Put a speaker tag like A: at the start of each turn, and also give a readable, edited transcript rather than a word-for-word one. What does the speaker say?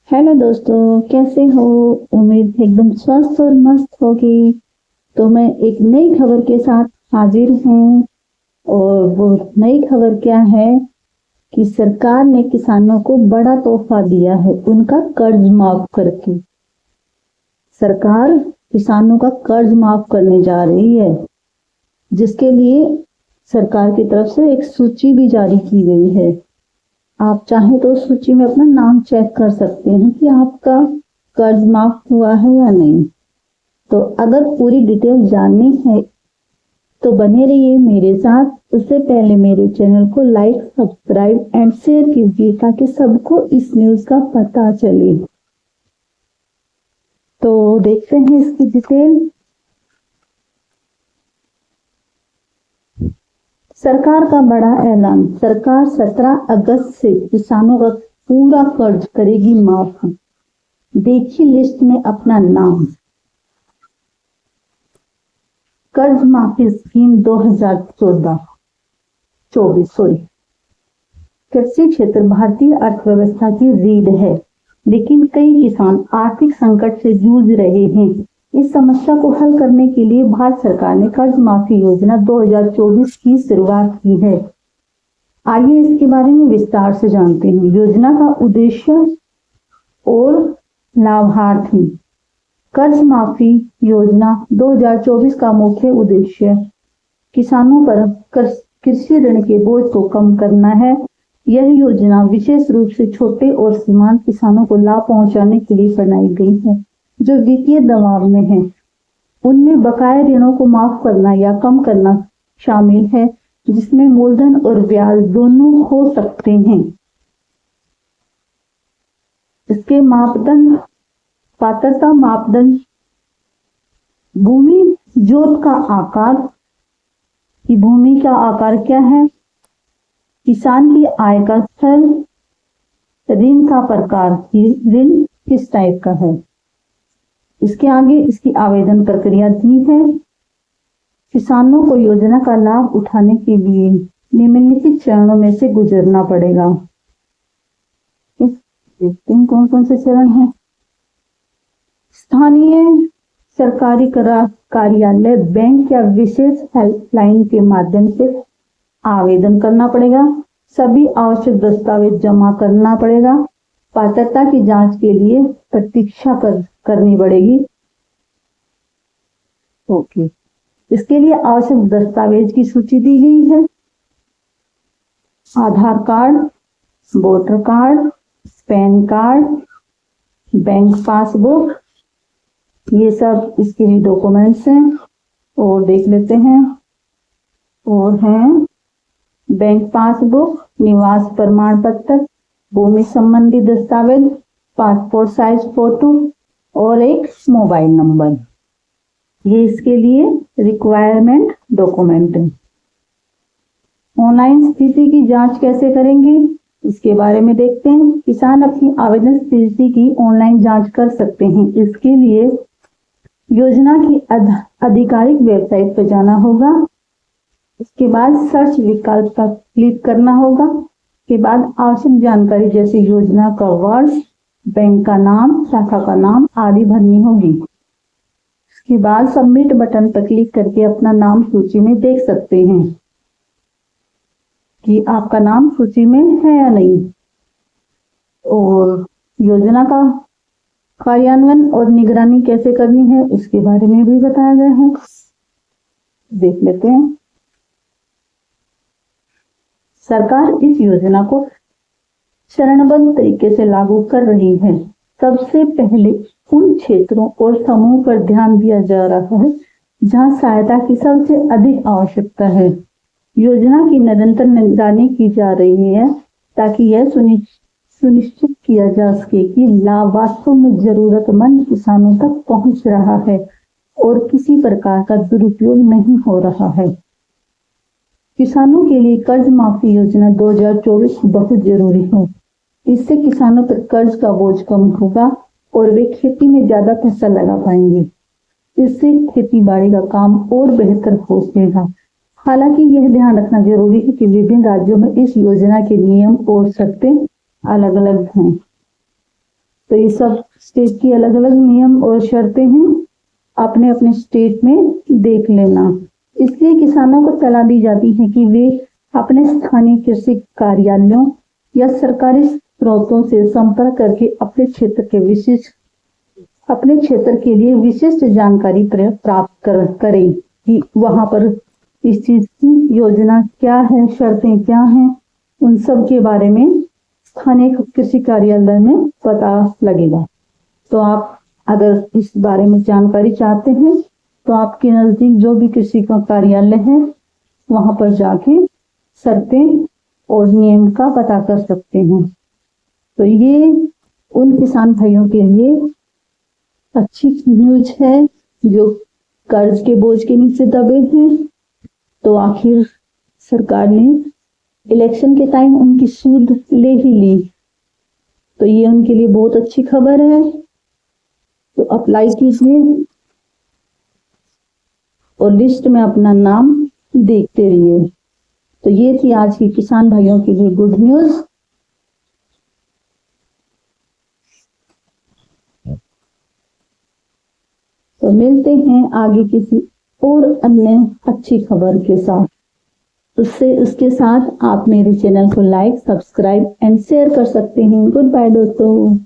A: Hello दोस्तों, कैसे हो। उम्मीद है एकदम स्वस्थ और मस्त होगी। तो मैं एक नई खबर के साथ हाजिर हूँ। और वो नई खबर क्या है कि सरकार ने किसानों को बड़ा तोहफा दिया है उनका कर्ज माफ करके। सरकार किसानों का कर्ज माफ करने जा रही है, जिसके लिए सरकार की तरफ से एक सूची भी जारी की गई है। आप चाहें तो उस सूची में अपना नाम चेक कर सकते हैं कि आपका कर्ज माफ हुआ है या नहीं। तो अगर पूरी डिटेल जाननी है तो बने रहिए मेरे साथ। उससे पहले मेरे चैनल को लाइक, सब्सक्राइब एंड शेयर कीजिए ताकि सबको इस न्यूज का पता चले। तो देखते हैं इसकी डिटेल। सरकार का बड़ा ऐलान। सरकार 17 अगस्त से किसानों का पूरा कर्ज करेगी माफ। देखिए लिस्ट में अपना नाम। कर्ज माफी स्कीम 2024 कृषि क्षेत्र भारतीय अर्थव्यवस्था की रीढ़ है, लेकिन कई किसान आर्थिक संकट से जूझ रहे हैं। इस समस्या को हल करने के लिए भारत सरकार ने कर्ज माफी योजना 2024 की शुरुआत की है। आइए इसके बारे में विस्तार से जानते हैं। योजना का उद्देश्य और लाभार्थी। कर्ज माफी योजना 2024 का मुख्य उद्देश्य किसानों पर कृषि ऋण के बोझ को कम करना है। यह योजना विशेष रूप से छोटे और सीमांत किसानों को लाभ पहुंचाने के लिए बनाई गई है, जो वित्तीय दबाव में हैं। उनमें बकाया ऋणों को माफ करना या कम करना शामिल है, जिसमें मूलधन और ब्याज दोनों हो सकते हैं। इसके मापदंड। पात्रता मापदंड। भूमि जोत का आकार। कि भूमि का आकार क्या है। किसान की आय का स्तर। ऋण का प्रकार, ऋण किस टाइप का है। इसके आगे इसकी आवेदन प्रक्रिया दी है। किसानों को योजना का लाभ उठाने के लिए निम्नलिखित चरणों में से गुजरना पड़ेगा। देखते हैं कौन कौन से चरण हैं। स्थानीय सरकारी कार्यालय, बैंक या विशेष हेल्पलाइन के माध्यम से आवेदन करना पड़ेगा। सभी आवश्यक दस्तावेज जमा करना पड़ेगा। पात्रता की जांच के लिए प्रतीक्षा करनी पड़ेगी। ओके, इसके लिए आवश्यक दस्तावेज की सूची दी गई है। Aadhaar card, voter card, PAN card, bank passbook, ये सब इसके लिए डॉक्यूमेंट्स हैं। और देख लेते हैं। और हैं बैंक पासबुक, निवास प्रमाण पत्र, भूमि संबंधी दस्तावेज, पासपोर्ट साइज फोटो और एक मोबाइल नंबर। ये इसके लिए रिक्वायरमेंट डॉक्यूमेंट है। ऑनलाइन स्थिति की जांच कैसे करेंगे, इसके बारे में देखते हैं। किसान अपनी आवेदन स्थिति की ऑनलाइन जांच कर सकते हैं। इसके लिए योजना की आधिकारिक वेबसाइट पर जाना होगा। इसके बाद सर्च विकल्प पर क्लिक करना होगा। के बाद आवश्यक जानकारी जैसे योजना का वर्ष, बैंक का नाम, शाखा का नाम आदि भरनी होगी। इसके बाद सबमिट बटन पर क्लिक करके अपना नाम सूची में देख सकते हैं कि आपका नाम सूची में है या नहीं। और योजना का कार्यान्वयन और निगरानी कैसे करनी है उसके बारे में भी बताया गया है। देख लेते हैं। सरकार इस योजना को चरणबद्ध तरीके से लागू कर रही है। सबसे पहले उन क्षेत्रों और समूह पर ध्यान दिया जा रहा है जहां सहायता की सबसे अधिक आवश्यकता है। योजना की निरंतर निगरानी की जा रही है ताकि यह सुनिश्चित किया जा सके कि लाभ वास्तव में जरूरतमंद किसानों तक पहुंच रहा है और किसी प्रकार का दुरुपयोग नहीं हो रहा है। किसानों के लिए कर्ज माफी योजना 2024 बहुत जरूरी है। इससे किसानों पर कर्ज का बोझ कम होगा और वे खेती में ज्यादा पैसा लगा पाएंगे। इससे खेती बाड़ी का काम और बेहतर हो सकेगा। हालांकि यह ध्यान रखना जरूरी है कि विभिन्न राज्यों में इस योजना के नियम और शर्तें अलग अलग हैं। तो ये सब स्टेट की अलग अलग नियम और शर्तें हैं, अपने अपने स्टेट में देख लेना। इसलिए किसानों को सलाह दी जाती है कि वे अपने स्थानीय कृषि कार्यालयों या सरकारी स्रोतों से संपर्क करके अपने क्षेत्र के लिए विशिष्ट जानकारी प्राप्त करें कि वहां पर इस चीज की योजना क्या है, शर्तें क्या हैं, उन सब के बारे में स्थानीय कृषि कार्यालय में पता लगेगा। तो आप अगर इस बारे में जानकारी चाहते हैं तो आपके नजदीक जो भी कृषि का कार्यालय है वहां पर जाके शर्तें और नियम का पता कर सकते हैं। तो ये उन किसान भाइयों के लिए अच्छी न्यूज है जो कर्ज के बोझ के नीचे दबे हैं। तो आखिर सरकार ने इलेक्शन के टाइम उनकी सूद ले ही ली, तो ये उनके लिए बहुत अच्छी खबर है। तो अप्लाई कीजिए और लिस्ट में अपना नाम देखते रहिए। तो ये थी आज की किसान भाइयों के लिए गुड न्यूज। तो मिलते हैं आगे किसी और अन्य अच्छी खबर के साथ। उसके साथ आप मेरे चैनल को लाइक, सब्सक्राइब एंड शेयर कर सकते हैं। गुड बाय दोस्तों।